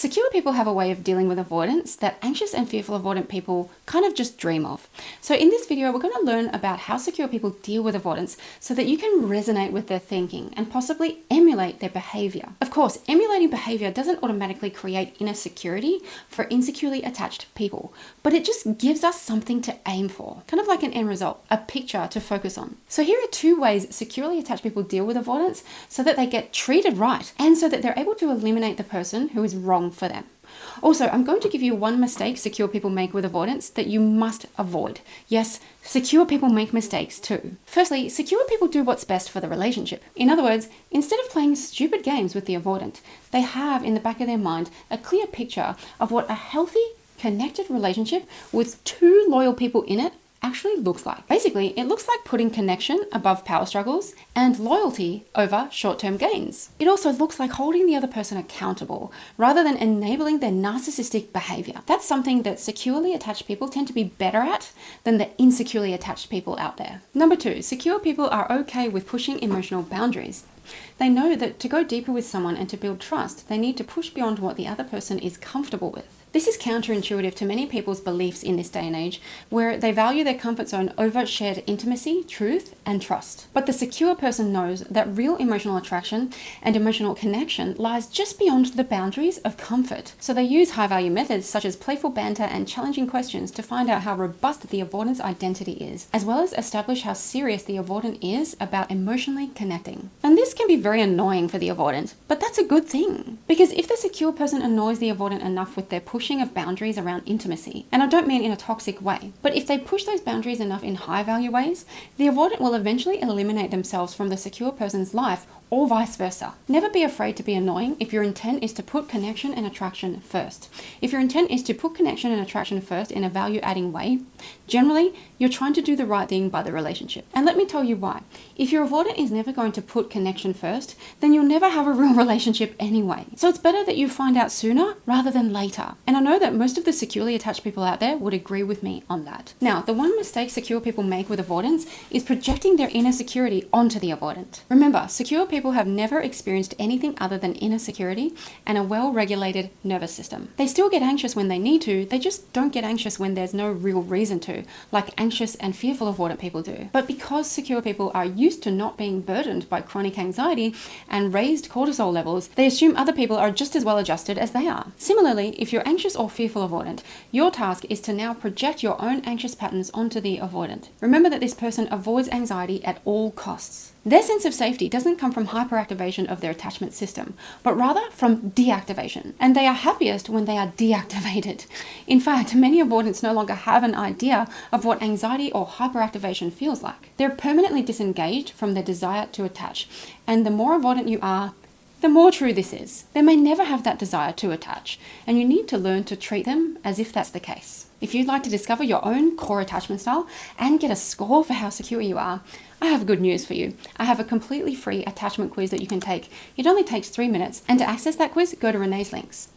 Secure people have a way of dealing with avoidance that anxious and fearful avoidant people kind of just dream of. So in this video, we're going to learn about how secure people deal with avoidance so that you can resonate with their thinking and possibly emulate their behavior. Of course, emulating behavior doesn't automatically create inner security for insecurely attached people, but it just gives us something to aim for, kind of like an end result, a picture to focus on. So here are 2 ways securely attached people deal with avoidance so that they get treated right and so that they're able to eliminate the person who is wrong for them. Also, I'm going to give you 1 mistake secure people make with avoidance that you must avoid. Yes, secure people make mistakes too. Firstly, secure people do what's best for the relationship. In other words, instead of playing stupid games with the avoidant, they have in the back of their mind a clear picture of what a healthy, connected relationship with 2 loyal people in it actually looks like. Basically, it looks like putting connection above power struggles and loyalty over short-term gains. It also looks like holding the other person accountable rather than enabling their narcissistic behavior. That's something that securely attached people tend to be better at than the insecurely attached people out there. Number 2, secure people are okay with pushing emotional boundaries. They know that to go deeper with someone and to build trust, they need to push beyond what the other person is comfortable with. This is counterintuitive to many people's beliefs in this day and age, where they value their comfort zone over shared intimacy, truth, and trust. But the secure person knows that real emotional attraction and emotional connection lies just beyond the boundaries of comfort. So they use high-value methods such as playful banter and challenging questions to find out how robust the avoidant's identity is, as well as establish how serious the avoidant is about emotionally connecting. And this can be very annoying for the avoidant, but that's a good thing. Because if the secure person annoys the avoidant enough with their pushing of boundaries around intimacy, and I don't mean in a toxic way, but if they push those boundaries enough in high value ways, the avoidant will eventually eliminate themselves from the secure person's life, or vice versa. Never be afraid to be annoying if your intent is to put connection and attraction first. If your intent is to put connection and attraction first in a value-adding way, generally, you're trying to do the right thing by the relationship. And let me tell you why. If your avoidant is never going to put connection first, then you'll never have a real relationship anyway. So it's better that you find out sooner rather than later. And I know that most of the securely attached people out there would agree with me on that. Now, the 1 mistake secure people make with avoidance is projecting their inner security onto the avoidant. Remember, secure people have never experienced anything other than inner security and a well-regulated nervous system. They still get anxious when they need to, they just don't get anxious when there's no real reason to, like anxious and fearful avoidant people do. But because secure people are used to not being burdened by chronic anxiety and raised cortisol levels, they assume other people are just as well adjusted as they are. Similarly, if you're anxious or fearful avoidant, your task is to now project your own anxious patterns onto the avoidant. Remember that this person avoids anxiety at all costs. Their sense of safety doesn't come from hyperactivation of their attachment system, but rather from deactivation. And they are happiest when they are deactivated. In fact, many avoidants no longer have an idea of what anxiety or hyperactivation feels like. They're permanently disengaged from their desire to attach. And the more avoidant you are, the more true this is. They may never have that desire to attach, and you need to learn to treat them as if that's the case. If you'd like to discover your own core attachment style and get a score for how secure you are, I have good news for you. I have a completely free attachment quiz that you can take. It only takes 3 minutes, and to access that quiz, go to Renee's links.